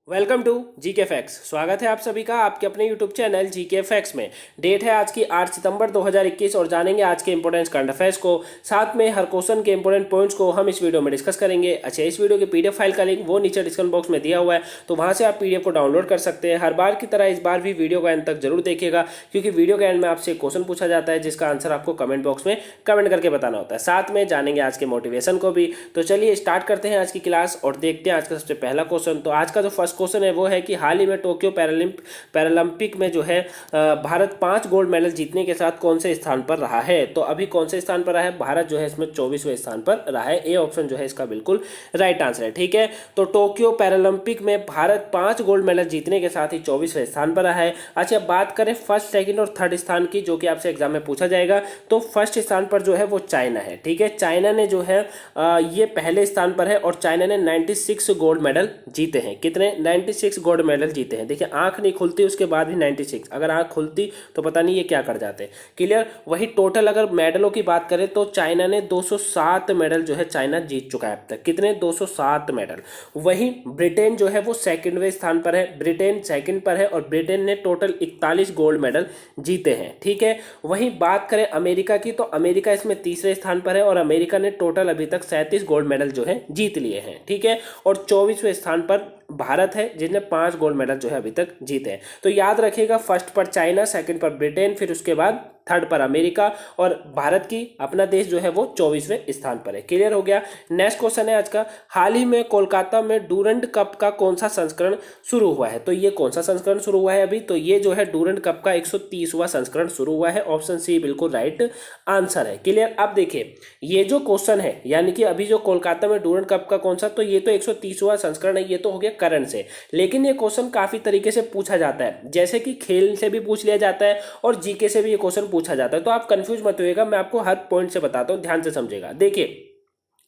Welcome to GK facts. स्वागत है आप सभी का आपके अपने यूट्यूब चैनल जीके फैक्ट्स में। डेट है आज की 8 सितंबर 2021 और जानेंगे आज के इंपॉर्टेंट करंट अफेयर्स को। साथ में हर क्वेश्चन के इंपॉर्टेंट पॉइंट्स को हम इस वीडियो में डिस्कस करेंगे। अच्छा, इस वीडियो की पीडीएफ फाइल का लिंक वो नीचे डिस्क्रिप्शन बॉक्स में दिया हुआ है, तो वहां से आप पीडीएफ को डाउनलोड कर सकते हैं। हर बार की तरह इस बार भी वीडियो का एंड तक जरूर देखिएगा, क्योंकि वीडियो के एंड में आपसे क्वेश्चन पूछा जाता है जिसका आंसर आपको कमेंट बॉक्स में कमेंट करके बताना होता है। साथ में जानेंगे आज के मोटिवेशन को भी। तो चलिए स्टार्ट करते हैं आज की क्लास और देखते हैं आज का सबसे पहला क्वेश्चन। तो आज का जो फर्स्ट क्वेश्चन है वो है कि हाल ही में टोक्यो पैरालंपिक में जो है भारत 5 गोल्ड मेडल जीतने के साथ कौन से स्थान पर रहा है। तो अभी कौन से स्थान पर रहा है? भारत जो है इसमें 24वें स्थान पर रहा है। ए ऑप्शन जो है इसका बिल्कुल राइट आंसर है। ठीक है, तो टोक्यो पैरालंपिक में भारत 5 गोल्ड मेडल जीतने के साथ ही 24वें स्थान पर रहा है। अच्छा, बात करें फर्स्ट, सेकंड और थर्ड स्थान की, जो कि आपसे एग्जाम में पूछा जाएगा, तो फर्स्ट स्थान पर जो है वो चाइना है। ठीक है, चाइना ने जो है ये पहले स्थान पर है और चाइना ने 96 गोल्ड मेडल जीते हैं। कितने? 96 गोल्ड मेडल जीते हैं। देखिए, आंख नहीं खुलती उसके बाद भी 96, अगर आंख खुलती तो पता नहीं ये क्या कर जाते। क्लियर? वही टोटल अगर मेडलों की बात करें तो चाइना ने 207 मेडल जो है चाइना जीत चुका है अब तक। कितने? 207 मेडल। वही ब्रिटेन जो है वो सेकंडवें स्थान पर है। ब्रिटेन सेकंड पर है और ब्रिटेन ने टोटल 41 गोल्ड मेडल जीते हैं। ठीक है, वही बात करें अमेरिका की, तो अमेरिका इसमें तीसरे स्थान पर है और अमेरिका ने टोटल अभी तक 37 गोल्ड मेडल जो है जीत लिए हैं। ठीक है, और 24वें स्थान पर भारत है जिसने 5 गोल्ड मेडल जो है अभी तक जीते हैं। तो याद रखिएगा, फर्स्ट पर चाइना, सेकंड पर ब्रिटेन, फिर उसके बाद थर्ड पर अमेरिका और भारत की अपना देश जो है वो 24वें स्थान पर है। क्लियर हो गया? नेक्स्ट क्वेश्चन है आज का, हाल ही में कोलकाता में डूरंड कप का कौन सा संस्करण शुरू हुआ है। तो ये कौन सा संस्करण शुरू हुआ है अभी? तो ये जो है डूरंड कप का 130वां संस्करण शुरू हुआ है। ऑप्शन सी बिल्कुल राइट आंसर है। क्लियर? अब देखिए, ये जो क्वेश्चन है यानी कि अभी जो कोलकाता में डूरंड कप का कौन सा, तो ये तो 130वां संस्करण है, ये तो हो गया करंट से। लेकिन ये क्वेश्चन काफी तरीके से पूछा जाता है, जैसे कि खेल से भी पूछ लिया जाता है और जीके से भी ये क्वेश्चन पूछा जाता है। तो आप कंफ्यूज मत होइएगा, मैं आपको हर पॉइंट से बताता हूं, ध्यान से समझिएगा। देखिए,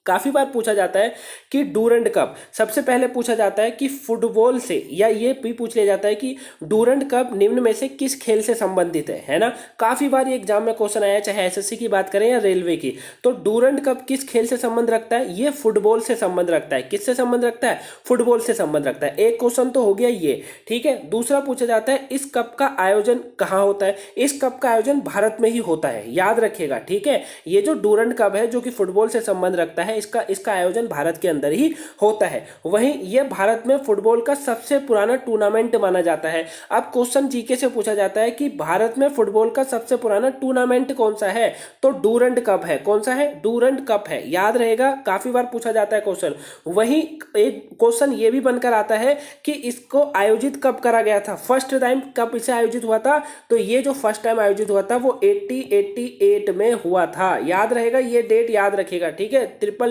काफी बार पूछा जाता है कि डूरंड कप, सबसे पहले पूछा जाता है कि फुटबॉल से, या ये भी पूछ लिया जाता है कि डूरंड कप निम्न में से किस खेल से संबंधित है ना। काफी बार ये एग्जाम में क्वेश्चन आया, चाहे एसएससी की बात करें या रेलवे की। तो डूरंड कप किस खेल से संबंध रखता है? ये फुटबॉल से संबंध रखता है। किससे संबंध रखता है? फुटबॉल से संबंध रखता है। एक क्वेश्चन तो हो गया ये। ठीक है, दूसरा पूछा जाता है इस कप का आयोजन कहाँ होता है। इस कप का आयोजन भारत में ही होता है, याद रखिएगा। ठीक है, ये जो डूरंड कप है जो कि फुटबॉल से संबंध रखता है, इसका आयोजन भारत के अंदर ही होता है। वहीं यह भारत में फुटबॉल का सबसे पुराना टूर्नामेंट माना जाता है। अब क्वेश्चन जीके से पूछा जाता है कि भारत में फुटबॉल का सबसे पुराना टूर्नामेंट कौन सा है, तो डूरंड कप है। कौन सा है? डूरंड कप है, याद रहेगा, काफी बार पूछा जाता है क्वेश्चन। वहीं एक क्वेश्चन ये भी बनकर आता है कि इसको आयोजित कब करा गया था, फर्स्ट टाइम कब इसे आयोजित हुआ था। तो ये जो फर्स्ट टाइम आयोजित हुआ था वो 1888 में हुआ था, याद रहेगा, ये डेट याद रखिएगा। ठीक है, 888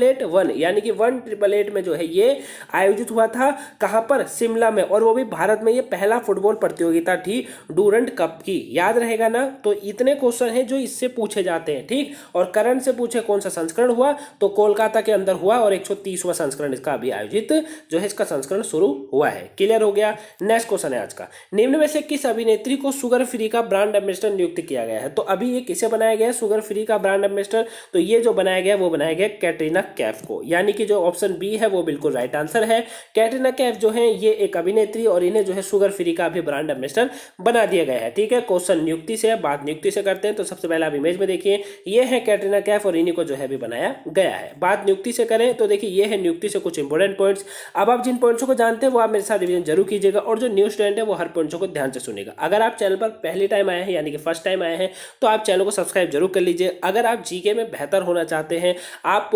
यानी कि 1888 में जो है ये आयोजित हुआ था। कहां पर? शिमला में, और वो भी भारत में। ये पहला फुटबॉल प्रतियोगिता थी डूरंड कप की, याद रहेगा ना। तो इतने क्वेश्चन हैं जो इससे पूछे जाते हैं। ठीक, और करंट से पूछे कौन सा संस्करण हुआ, तो कोलकाता के अंदर हुआ और 130वां संस्करण इसका अभी आयोजित जो है इसका संस्करण शुरू हुआ है। क्लियर हो गया? नेक्स्ट क्वेश्चन है आज का, निम्न में से किस अभिनेत्री को शुगर फ्री का ब्रांड एम्बेसडर नियुक्त किया गया है। तो अभी ये किसे बनाया गया है शुगर फ्री का ब्रांड एम्बेसडर? तो ये जो बनाया गया वो बनाया गया कैटरीना कैफ को, यानी कि जो ऑप्शन बी है वो बिल्कुल राइट आंसर है। कैटरीना कैफ जो है ये एक अभिनेत्री और इन्हें जो है शुगर फ्री का भी ब्रांड एम्बेसडर बना दिया गया है। ठीक है, क्वेश्चन नियुक्ति से, बात नियुक्ति से करते हैं। तो सबसे पहले आप इमेज में देखिए, ये है कैटरीना कैफ और इन्हीं को जो है भी बनाया गया है। बात नियुक्ति से करें तो देखिए, ये है नियुक्ति से कुछ इंपोर्टेंट पॉइंट्स। अब आप जिन पॉइंट्स को जानते हैं वो आप मेरे साथ रिवीजन जरूर कीजिएगा, और जो न्यू स्टूडेंट है वो हर पॉइंट्स को ध्यान से सुनेगा। अगर आप चैनल पर पहली टाइम आए हैं यानी कि फर्स्ट टाइम आए हैं तो आप चैनल को सब्सक्राइब जरूर कर लीजिए। अगर आप जीके में बेहतर होना चाहते हैं, आप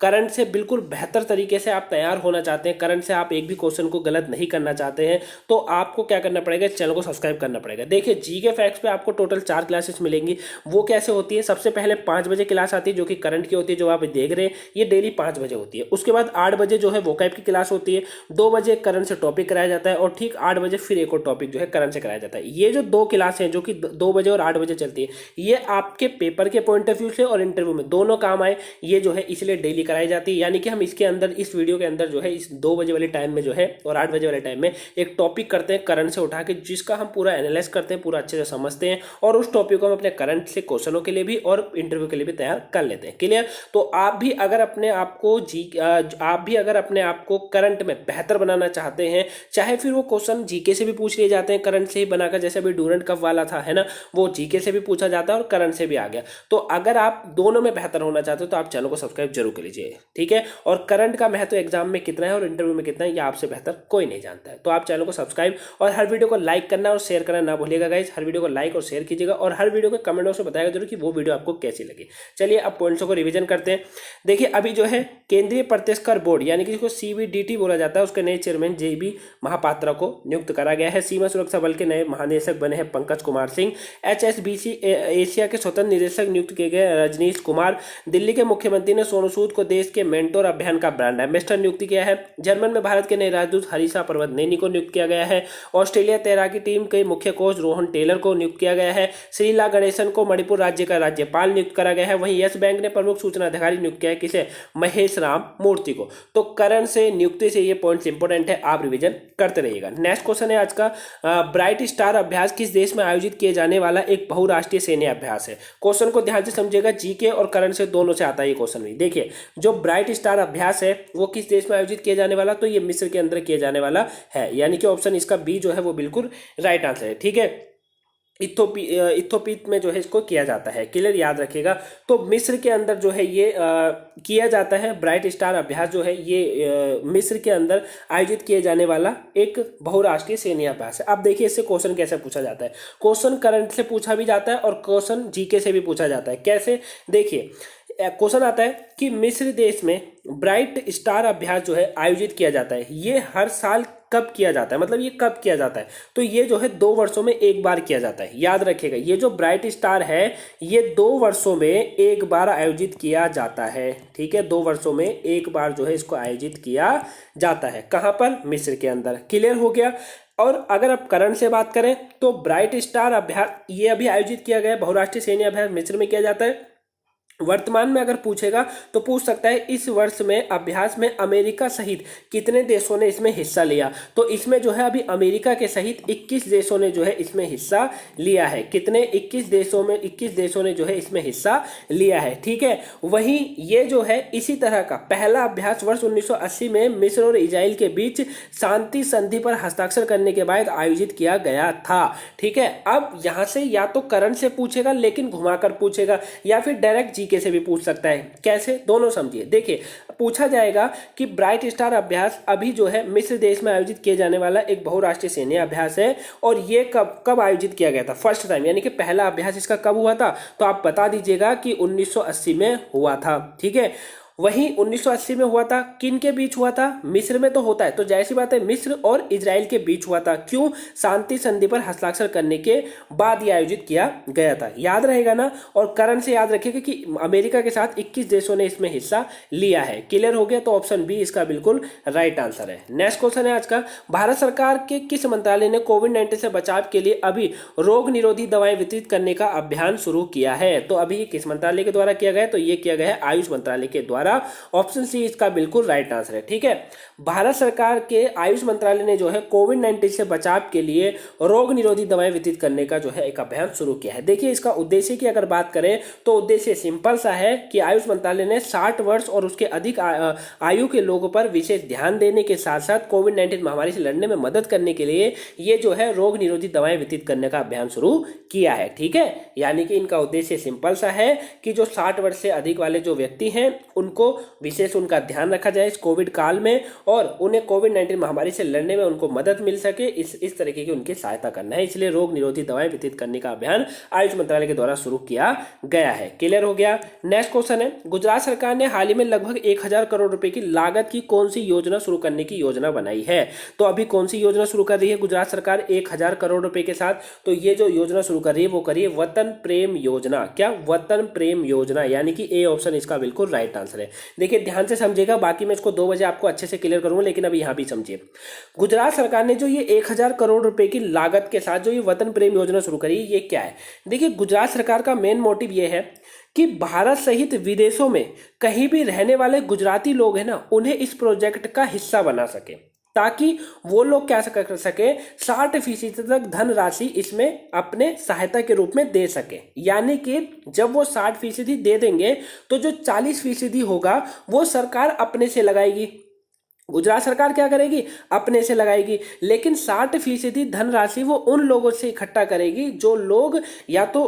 करंट से बिल्कुल बेहतर तरीके से आप तैयार होना चाहते हैं, करंट से आप एक भी क्वेश्चन को गलत नहीं करना चाहते हैं, तो आपको क्या करना पड़ेगा? चैनल को सब्सक्राइब करना पड़ेगा। देखिए, जीके फैक्ट्स पे आपको टोटल 4 क्लासेस मिलेंगी। वो कैसे होती है? सबसे पहले 5 बजे क्लास आती है जो कि करंट की होती है, जो आप देख रहे हैं, ये डेली 5 बजे होती है। उसके बाद 8 बजे जो है वोकैब की क्लास होती है, 2 बजे करंट से टॉपिक कराया जाता है और ठीक 8 बजे फिर एक और टॉपिक जो है करंट से कराया जाता है। ये जो 2 क्लास है जो कि 2 बजे और 8 बजे चलती है, ये आपके पेपर के पॉइंट ऑफ व्यू से और इंटरव्यू में दोनों काम आए, ये जो है इसलिए डेली कराई जाती है। यानी कि हम इसके अंदर, इस वीडियो के अंदर जो है, इस 2 बजे वाले टाइम में जो है और 8 बजे वाले टाइम में एक टॉपिक करते हैं करंट से उठा के, जिसका हम पूरा एनालाइज करते हैं, पूरा अच्छे से समझते हैं और उस टॉपिक को हम अपने करंट से क्वेश्चनों के लिए भी और इंटरव्यू के लिए भी तैयार कर लेते हैं। क्लियर? तो आप भी अगर अपने आप को करंट में बेहतर बनाना चाहते हैं, चाहे फिर वो क्वेश्चन जीके से भी पूछ लिए जाते हैं करंट से ही बनाकर, जैसे अभी डूरंट कप वाला था, है ना, वो जीके से भी पूछा जाता है और करंट से भी आ गया। तो अगर आप दोनों में बेहतर होना चाहते हो तो आप चैनल को सब्सक्राइब जरूर कर लीजिए, ठीक है। और करंट का महत्व एग्जाम में कितना है और इंटरव्यू में कितना है, ये आपसे बेहतर कोई नहीं जानता है। तो आप चैनल को सब्सक्राइब और हर वीडियो को लाइक करना और शेयर करना ना भूलिएगा गाइस। हर वीडियो को लाइक और शेयर कीजिएगा और हर वीडियो के कमेंट बॉक्स में बताएगा जरूर कि वो वीडियो आपको कैसी लगी। चलिए अब पॉइंट्सों को रिवीजन करते हैं। देखिए अभी जो है केंद्रीय प्रत्यक्ष कर बोर्ड यानी कि जिसको सीबीडीटी बोला जाता है, उसके नए चेयरमैन जेबी महापात्रा को नियुक्त करा गया है। सीमा सुरक्षा बल के नए महानिदेशक बने हैं पंकज कुमार सिंह। एचएसबीसी एशिया के स्वतंत्र निदेशक नियुक्त किए गए रजनीश कुमार। दिल्ली के मुख्यमंत्री ने सोनू सूद को देश के मेंटोर अभियान का ब्रांड एम्बेसडर नियुक्त किया है। जर्मन में भारत के नए राजदूत हरीशा पर्वत नैनी को नियुक्त किया गया है। ऑस्ट्रेलिया तैराकी टीम के मुख्य कोच रोहन टेलर को नियुक्त किया गया है। श्रीला गणेशन को मणिपुर राज्य का राज्यपाल नियुक्त करा गया है। वहीं यस बैंक ने प्रमुख सूचना अधिकारी नियुक्त किया है, किसे? महेश राम मूर्ति को। तो करंट से, नियुक्ति से ये पॉइंट्स इंपॉर्टेंट है, आप रिवीजन करते रहिएगा। नेक्स्ट क्वेश्चन है आज का, ब्राइट स्टार अभ्यास किस देश में आयोजित किए जाने वाला एक बहुराष्ट्रीय सैन्य अभ्यास है? क्वेश्चन को ध्यान से समझिएगा, जीके और करंट से दोनों से आता है ये क्वेश्चन भी। देखिए जो ब्राइट स्टार अभ्यास है वो किस देश में आयोजित किया जाने वाला, तो ये मिस्र के अंदर किया जाने वाला है। यानी कि ऑप्शन इसका बी जो है वो बिल्कुल राइट आंसर है, ठीक है। इथोपिया में जो है इसको किया जाता है, क्लियर, याद रखिएगा। तो मिस्र के अंदर जो है ये किया जाता है। ब्राइट स्टार अभ्यास जो है ये मिस्र के अंदर आयोजित किए जाने वाला एक बहुराष्ट्रीय सैन्य अभ्यास है। अब देखिए इससे क्वेश्चन कैसे पूछा जाता है। क्वेश्चन करंट से पूछा भी जाता है और क्वेश्चन जीके से भी पूछा जाता है। कैसे? देखिए क्वेश्चन आता है कि मिस्र देश में ब्राइट स्टार अभ्यास जो है आयोजित किया जाता है, ये हर साल कब किया जाता है, मतलब ये कब किया जाता है? तो ये जो है 2 वर्षों में एक बार किया जाता है। याद रखिएगा ये जो ब्राइट स्टार है ये 2 वर्षों में एक बार आयोजित किया जाता है, ठीक है। 2 वर्षों में एक बार जो है इसको आयोजित किया जाता है। कहाँ पर? मिस्र के अंदर। क्लियर हो गया। और अगर आप करंट से बात करें तो ब्राइट स्टार अभ्यास ये अभी आयोजित किया गया बहुराष्ट्रीय सैन्य अभ्यास मिस्र में किया जाता है। वर्तमान में अगर पूछेगा तो पूछ सकता है इस वर्ष में अभ्यास में अमेरिका सहित कितने देशों ने इसमें हिस्सा लिया। तो इसमें जो है अभी अमेरिका के सहित 21 देशों ने जो है इसमें हिस्सा लिया है। कितने? 21 देशों ने जो है इसमें हिस्सा लिया है, ठीक है। वहीं ये जो है इसी तरह का पहला अभ्यास वर्ष 1980 में मिस्र और इजराइल के बीच शांति संधि पर हस्ताक्षर करने के बाद आयोजित किया गया था, ठीक है। अब यहां से या तो करंट से पूछेगा लेकिन घुमाकर पूछेगा, या फिर डायरेक्ट जीके से भी पूछ सकता है। कैसे? दोनों समझिए। देखिए पूछा जाएगा कि ब्राइट स्टार अभ्यास अभी जो है मिस्र देश में आयोजित किए जाने वाला एक बहुराष्ट्रीय सैन्य अभ्यास है और ये कब आयोजित किया गया था? फर्स्ट टाइम, यानी कि पहला अभ्यास इसका कब हुआ था? तो आप बता दीजिएगा कि 1980 में हुआ था, ठीक है। वहीं 1980 में हुआ था, किन के बीच हुआ था? मिस्र में तो होता है, तो जैसी बात है मिस्र और इजराइल के बीच हुआ था। क्यों? शांति संधि पर हस्ताक्षर करने के बाद ये आयोजित किया गया था। याद रहेगा ना। और करंट से याद रखिएगा कि अमेरिका के साथ 21 देशों ने इसमें हिस्सा लिया है। क्लियर हो गया। तो ऑप्शन बी इसका बिल्कुल राइट आंसर है। नेक्स्ट क्वेश्चन है आज का, भारत सरकार के किस मंत्रालय ने कोविड-19 से बचाव के लिए अभी रोग निरोधी दवाएं वितरित करने का अभियान शुरू किया है? तो अभी किस मंत्रालय के द्वारा किया गया? तो ये किया गया है आयुष मंत्रालय के द्वारा। ऑप्शन सी इसका बिल्कुल राइट आंसर है, ठीक है। भारत सरकार के आयुष मंत्रालय ने जो है कोविड-19 से बचाव के लिए रोग निरोधी दवाएं वितरित करने का जो है एक अभियान शुरू किया है। देखिए इसका उद्देश्य की अगर बात करें तो उद्देश्य सिंपल सा है कि आयुष मंत्रालय ने 60 वर्ष और उसके अधिक आयु के लोगों पर विशेष ध्यान देने के साथ साथ कोविड-19 महामारी से लड़ने में मदद करने के लिए ये जो है रोग निरोधी दवाएं वितरित करने का अभियान शुरू किया है, ठीक है। यानी कि इनका उद्देश्य सिंपल सा है कि जो 60 वर्ष से अधिक वाले जो व्यक्ति हैं उनको विशेष उनका ध्यान रखा जाए इस कोविड काल में और उन्हें कोविड-19 महामारी से लड़ने में उनको मदद मिल सके, इस तरीके की उनकी सहायता करना है। इसलिए रोग निरोधी दवाएं वितरित करने का अभियान आयुष मंत्रालय के द्वारा शुरू किया गया है। क्लियर हो गया। नेक्स्ट क्वेश्चन है, गुजरात सरकार ने हाल ही में लगभग 1000 करोड़ रुपए की लागत की कौन सी योजना शुरू करने की योजना बनाई है? तो अभी कौन सी योजना शुरू कर रही है गुजरात सरकार 1000 करोड़ रुपए के साथ? तो ये जो योजना शुरू कर रही है वो करिए वतन प्रेम योजना। क्या? वतन प्रेम योजना, यानी कि ए ऑप्शन इसका बिल्कुल राइट आंसर है। हैं। देखिए ध्यान से समझिएगा, बाकी मैं इसको 2 बजे आपको अच्छे से क्लियर करूंगा, लेकिन अभी यहाँ भी समझिए। गुजरात सरकार ने जो ये 1000 करोड़ रुपए की लागत के साथ जो ये वतन प्रेम योजना शुरू करी, ये क्या है? देखिए गुजरात सरकार का मेन मोटिव ये है कि भारत सहित विदेशों में कहीं भी रहने वाले गुजराती लोग हैं ना, उन्हें इस प्रोजेक्ट का हिस्सा बना सके, ताकि वो लोग क्या कर सके, 60% तक धनराशि इसमें अपने सहायता के रूप में दे सके। यानी कि जब वो 60% दे देंगे तो जो 40% होगा वो सरकार अपने से लगाएगी। गुजरात सरकार क्या करेगी? अपने से लगाएगी, लेकिन 60% धनराशि वो उन लोगों से इकट्ठा करेगी जो लोग या तो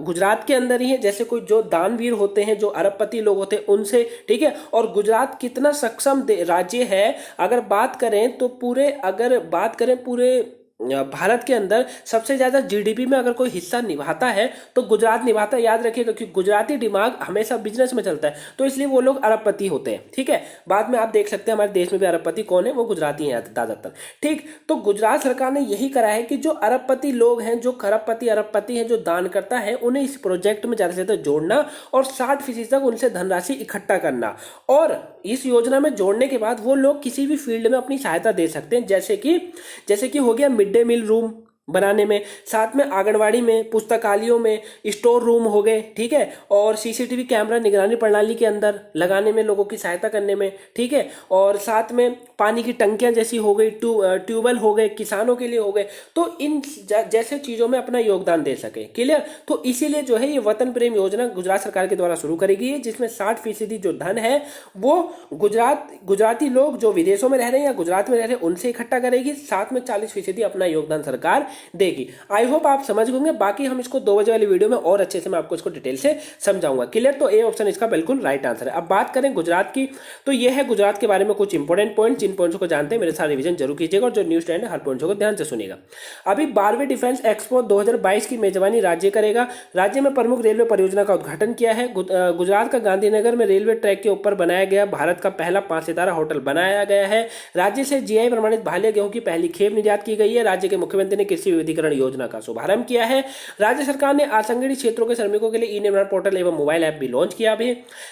गुजरात के अंदर ही है, जैसे कोई जो दानवीर होते हैं, जो अरबपति लोग होते हैं उनसे, ठीक है। और गुजरात कितना सक्षम राज्य है, अगर बात करें तो पूरे भारत के अंदर सबसे ज्यादा जीडीपी में अगर कोई हिस्सा निभाता है तो गुजरात निभाता है। याद रखिएगा, क्योंकि गुजराती दिमाग हमेशा बिजनेस में चलता है, तो इसलिए वो लोग अरबपति होते हैं, ठीक है। बाद में आप देख सकते हैं हमारे देश में भी अरबपति कौन है, वो गुजराती हैं ज्यादातर, ठीक। तो गुजरात सरकार ने यही करा है कि जो अरबपति लोग हैं, जो अरबपति हैं, जो दान करता है, उन्हें इस प्रोजेक्ट में ज्यादा से ज्यादा जोड़ना और 60% तक उनसे धनराशि इकट्ठा करना। और इस योजना में जोड़ने के बाद वो लोग किसी भी फील्ड में अपनी सहायता दे सकते हैं, जैसे कि हो गया मिड डे मील रूम बनाने में, साथ में आंगनवाड़ी में, पुस्तकालयों में, स्टोर रूम हो गए, ठीक है, और सीसीटीवी कैमरा निगरानी प्रणाली के अंदर लगाने में, लोगों की सहायता करने में, ठीक है, और साथ में पानी की टंकियां जैसी हो गई, ट्यूबवेल हो गए, किसानों के लिए हो गए, तो इन जैसे चीजों में अपना योगदान दे सके। क्लियर? तो इसीलिए जो है ये वतन प्रेम योजना गुजरात सरकार के द्वारा शुरू करी गई है, जिसमें 60% जो धन है वो गुजराती लोग जो विदेशों में रह रहे हैं या गुजरात में रह रहे हैं उनसे इकट्ठा करेगी, साथ में 40% अपना योगदान सरकार देगी। आई होप आप समझ गए। बाकी हम इसको 2 बजे वाली वीडियो में और अच्छे से मैं आपको इसको डिटेल से समझाऊंगा। क्लियर? तो ए ऑप्शन इसका बिल्कुल राइट आंसर है। अब बात करें गुजरात की, तो ये है गुजरात के बारे में कुछ इंपॉर्टेंट पॉइंट, जिन पॉइंट्स को जानते हैं मेरे साथ रिवीजन जरूर कीजिएगा, और जो न्यूज स्टैंड है हर पॉइंट को ध्यान से सुनिएगा। अभी 12वीं डिफेंस एक्सपो 2022 की मेजबानी राज्य करेगा। राज्य में प्रमुख रेलवे परियोजना का उद्घाटन किया है। गुजरात का गांधीनगर में रेलवे ट्रैक के ऊपर बनाया गया भारत का पहला 5 सितारा होटल बनाया गया है। राज्य से जीआई प्रमाणित भाले गेहूं की पहली खेप निर्यात की गई है। राज्य के मुख्यमंत्री ने कृषि विविधीकरण योजना का शुभारंभ किया है। राज्य सरकार ने असंगठित क्षेत्रों के श्रमिकों के लिए ई निर्माण पोर्टल एवं मोबाइल ऐप भी लॉन्च किया है।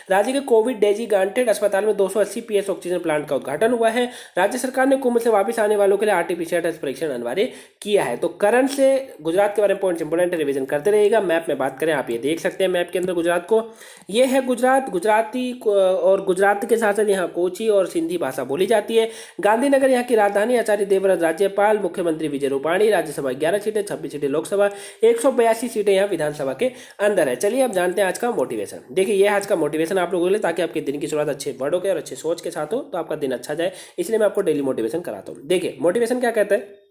राज्य के कोविड डेजिग्नेटेड अस्पताल में 280 पीएस ऑक्सीजन प्लांट का उद्घाटन हुआ है। राज्य सरकार ने कुंभ से वापस आने वालों के लिए आरटीपीसीआर टेस्ट परीक्षण अनिवार्य किया है। तो करंट से गुजरात के बारे में पॉइंट्स इंपोर्टेंट रिवीजन करते रहिएगा। मैप में बात करें, आप ये देख सकते हैं मैप के अंदर गुजरात को, ये है गुजरात, गुजराती और गुजरात के साथ साथ यहाँ कोची और सिंधी भाषा बोली जाती है। गांधीनगर यहाँ की राजधानी, आचार्य देवव्रत राज्यपाल, मुख्यमंत्री विजय रूपाणी, राज्यसभा 11 सीटें, 26 सीटें लोकसभा, 182 सीटें यहाँ विधानसभा के अंदर है। चलिए अब जानते हैं आज का मोटिवेशन। देखिए ये आज का मोटिवेशन आप लोगों के लिए, ताकि आपके दिन की शुरुआत अच्छे वर्डों के और अच्छे सोच के साथ हो, तो आपका दिन अच्छा जाए, इसलिए मैं आपको डेली मोटिवेशन कराता हूँ। देखिए मोटिवेशन क्या कहता है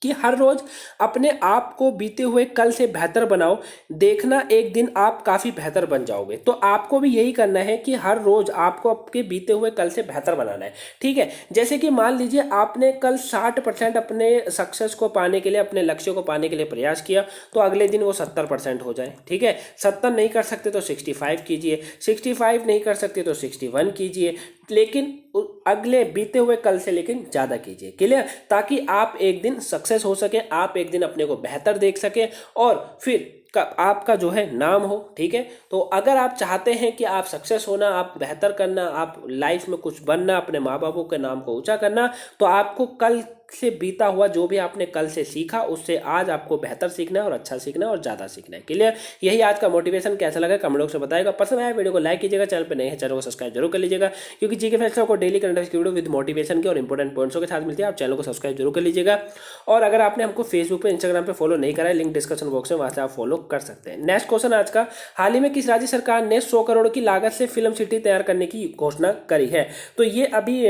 कि हर रोज अपने आप को बीते हुए कल से बेहतर बनाओ, देखना एक दिन आप काफी बेहतर बन जाओगे। तो आपको भी यही करना है कि हर रोज आपको आपके बीते हुए कल से बेहतर बनाना है, ठीक है। जैसे कि मान लीजिए आपने कल 60% अपने सक्सेस को पाने के लिए, अपने लक्ष्य को पाने के लिए प्रयास किया, तो अगले दिन वो 70% हो जाए, ठीक है। 70 नहीं कर सकते तो 65 कीजिए, 65 नहीं कर सकते तो 61 कीजिए, लेकिन अगले बीते हुए कल से लेकिन ज्यादा कीजिए। क्लियर? ताकि आप एक दिन सक्सेस हो सके, आप एक दिन अपने को बेहतर देख सके और फिर आपका जो है नाम हो, ठीक है। तो अगर आप चाहते हैं कि आप सक्सेस होना, आप बेहतर करना, आप लाइफ में कुछ बनना, अपने माँ बापों के नाम को ऊंचा करना, तो आपको कल से बीता हुआ जो भी आपने कल से सीखा, उससे आज आपको बेहतर सीखना है और अच्छा सीखना है और ज्यादा सीखना है। क्लियर? यही आज का मोटिवेशन। कैसा लगा कमेंट बॉक्स में बताएगा। पसंद आया वीडियो को लाइक कीजिएगा, चैनल पे नए हैं चैनल को सब्सक्राइब जरूर कर लीजिएगा, क्योंकि जीके फैक्ट्स को डेली करंट अफेयर्स की वीडियो विद मोटिवेशन के और इंपॉर्टेंट पॉइंट्सों के साथ मिलती है। आप चैनल को सब्सक्राइब जरूर कर लीजिएगा, और अगर आपने हमको फेसबुक पे, इंस्टाग्राम पे फॉलो नहीं करा है, लिंक डिस्क्रिप्शन बॉक्स में, वहां से आप फॉलो कर सकते हैं। नेक्स्ट क्वेश्चन आज का, हाल ही में किस राज्य सरकार ने 100 करोड़ की लागत से फिल्म सिटी तैयार करने की घोषणा करी है? तो ये अभी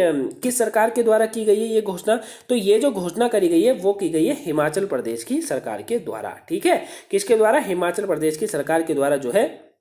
किस सरकार के द्वारा की गई है ये घोषणा? तो ये जो घोषणा करी गई है वो की गई है हिमाचल प्रदेश की सरकार के द्वारा, ठीक है। किसके द्वारा? हिमाचल प्रदेश की सरकार के द्वारा जो है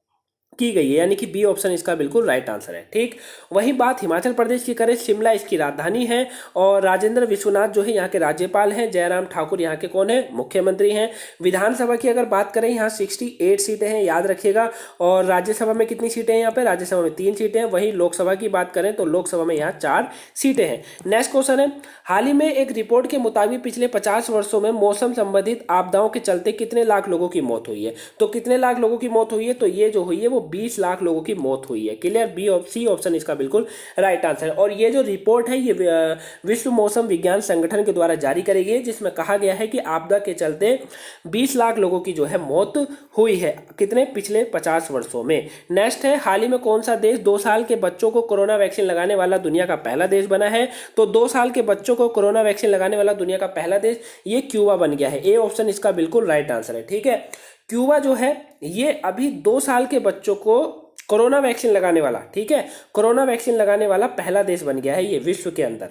की गई है, यानी कि बी ऑप्शन इसका बिल्कुल राइट आंसर है, ठीक। वही बात हिमाचल प्रदेश की करें, शिमला इसकी राजधानी है, और राजेंद्र विश्वनाथ जो है यहाँ के राज्यपाल हैं, जयराम ठाकुर यहाँ के कौन है? मुख्यमंत्री हैं। विधानसभा की अगर बात करें, यहाँ 68 सीटें हैं, याद रखिएगा। और राज्यसभा में कितनी सीटें हैं? यहाँ पे राज्यसभा में 3 सीटें हैं। वहीं लोकसभा की बात करें तो लोकसभा में यहाँ 4 सीटें हैं। नेक्स्ट क्वेश्चन है, हाल ही में एक रिपोर्ट के मुताबिक पिछले 50 वर्षों में मौसम संबंधित आपदाओं के चलते कितने लाख लोगों की मौत हुई है? तो कितने लाख लोगों की मौत हुई है? तो ये जो हुई है वो 20 लाख लोगों की मौत हुई है। क्लियर, बी सी ऑप्शन इसका बिल्कुल राइट आंसर है। और ये जो रिपोर्ट है ये विश्व मौसम विज्ञान संगठन के द्वारा जारी करी गई है, जिसमें कहा गया है कि आपदा के चलते 20 लाख लोगों की जो है मौत हुई है। कितने? पिछले 50 वर्षों में। नेक्स्ट है, हाल ही में कौन सा देश 2 साल के बच्चों को कोरोना वैक्सीन लगाने वाला दुनिया का पहला देश बना है? तो 2 साल के बच्चों को कोरोना वैक्सीन लगाने वाला दुनिया का पहला देश ये क्यूबा बन गया है। ए ऑप्शन इसका बिल्कुल राइट आंसर है। ठीक है, क्यूबा जो है ये अभी 2 साल के बच्चों को कोरोना वैक्सीन लगाने वाला, ठीक है, कोरोना वैक्सीन लगाने वाला पहला देश बन गया है ये विश्व के अंदर।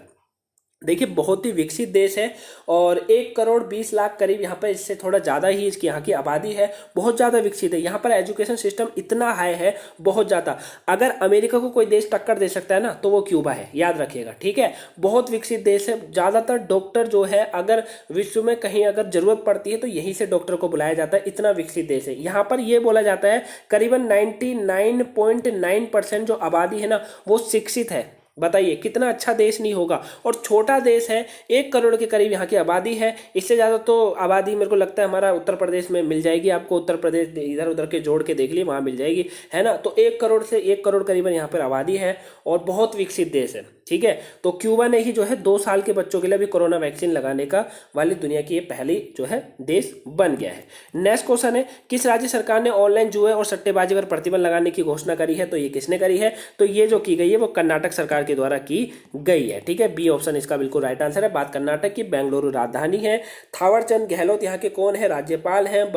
देखिए बहुत ही विकसित देश है और 1 करोड़ 20 लाख करीब यहाँ पर, इससे थोड़ा ज़्यादा ही इसकी यहाँ की आबादी है, बहुत ज़्यादा विकसित है। यहाँ पर एजुकेशन सिस्टम इतना हाई है, बहुत ज़्यादा। अगर अमेरिका को कोई देश टक्कर दे सकता है ना तो वो क्यूबा है, याद रखिएगा। ठीक है, बहुत विकसित देश है। ज़्यादातर डॉक्टर जो है अगर विश्व में कहीं अगर जरूरत पड़ती है तो यहीं से डॉक्टर को बुलाया जाता है, इतना विकसित देश है। यहाँ पर यह बोला जाता है करीबन 99.9% जो आबादी है ना वो शिक्षित है। बताइए कितना अच्छा देश नहीं होगा। और छोटा देश है, 1 करोड़ के करीब यहाँ की आबादी है। इससे ज़्यादा तो आबादी मेरे को लगता है हमारा उत्तर प्रदेश में मिल जाएगी आपको। उत्तर प्रदेश इधर उधर के जोड़ के देख लिए, वहाँ मिल जाएगी, है ना। तो 1 करोड़ से 1 करोड़ करीबन यहाँ पर आबादी है और बहुत विकसित देश है। ठीक है, तो क्यूबा ने ही जो है 2 साल के बच्चों के लिए भी कोरोना वैक्सीन लगाने का वाली दुनिया की ये पहली जो है देश बन गया है। नेक्स्ट क्वेश्चन है, किस राज्य सरकार ने ऑनलाइन जुए और सट्टेबाजी पर प्रतिबंध लगाने की घोषणा करी है? तो ये किसने करी है? तो ये जो की गई है वो कर्नाटक सरकार के द्वारा की गई है। ठीक है, बी ऑप्शन इसका बिल्कुल राइट आंसर है। बात कर्नाटक की, बेंगलुरु राजधानी है। थावरचंद गहलोत यहाँ के कौन है? राज्यपाल हैं।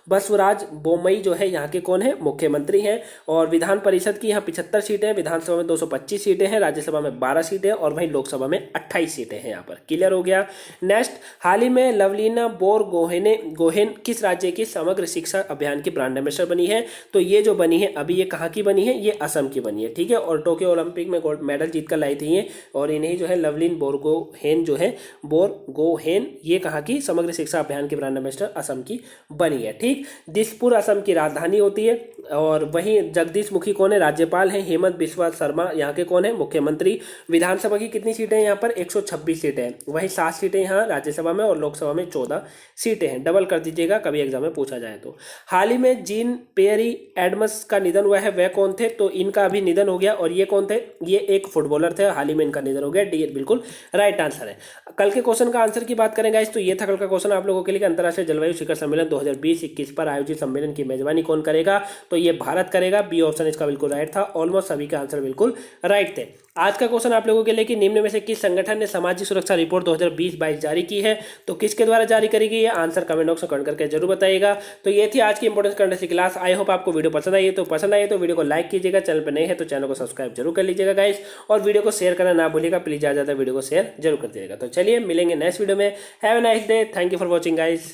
बसवराज बोम्मई जो है यहाँ के कौन है? मुख्यमंत्री हैं। और विधान परिषद की यहाँ 75 सीटें हैं, विधानसभा में 225 सीटें हैं, राज्यसभा में 12 सीटें और वहीं लोकसभा में 28 सीटें हैं। यहाँ पर क्लियर हो गया। नेक्स्ट, हाल ही में लवलीना बोरगोहेन किस राज्य की समग्र शिक्षा अभियान की ब्रांड एम्बेसडर बनी है? तो ये जो बनी है अभी, ये कहाँ की बनी है? ये असम की बनी है। ठीक है, और टोक्यो ओलंपिक में गोल्ड मेडल जीत कर लाई थी ये। और इन्हें जो है लवलीन बोरगोहेन जो है, बोरगोहेन, ये कहाँ की समग्र शिक्षा अभियान की ब्रांड एम्बेसडर असम की बनी है। ठीक, दिसपुर असम की राजधानी होती है। और वहीं जगदीश मुखी कौन है? राज्यपाल हैं। हेमंत बिस्वा शर्मा यहाँ के कौन है? मुख्यमंत्री। विधानसभा की कितनी सीटें हैं यहाँ पर? 126 सीटें हैं। वहीं 7 सीटें यहाँ राज्यसभा में और लोकसभा में 14 सीटें हैं। डबल कर दीजिएगा कभी एग्जाम में पूछा जाए तो। हाल ही में जीन पेरी एडम्स का निधन हुआ है, वह कौन थे? तो इनका अभी निधन हो गया। और ये कौन थे? ये एक फुटबॉलर थे, हाल ही में इनका निधन हो गया। डी बिल्कुल राइट आंसर है। कल के क्वेश्चन का आंसर की बात करें गाइस, तो ये था कल का क्वेश्चन आप लोगों के लिए। अंतर्राष्ट्रीय जलवायु शिखर सम्मेलन 2020-21 पर आयोजित सम्मेलन की मेजबानी कौन करेगा? तो ये भारत करेगा। बी ऑप्शन इसका बिल्कुल राइट था। ऑलमोस्ट सभी के आंसर बिल्कुल राइट थे। आज का क्वेश्चन आप लोगों के लिए कि निम्न में से किस संगठन ने सामाजिक सुरक्षा रिपोर्ट 2020-22 जारी की है? तो किसके द्वारा जारी करी गई है? आंसर कमेंट बॉक्स में कमेंट करके जरूर बताइएगा। तो ये थी आज की इंपोर्टेंस करंट की क्लास। आई होप आपको वीडियो पसंद आई है। तो पसंद आई तो वीडियो को लाइक कीजिएगा, चैनल पर नए हैं तो चैनल को सब्सक्राइब जरूर कर लीजिएगा गाइस, और वीडियो को शेयर करना ना भूलिएगा प्लीज। ज़्यादा वीडियो को शेयर जरूर कर दीजिएगा। तो चलिए मिलेंगे नेक्स्ट वीडियो में। Have a nice day, thank you for watching guys.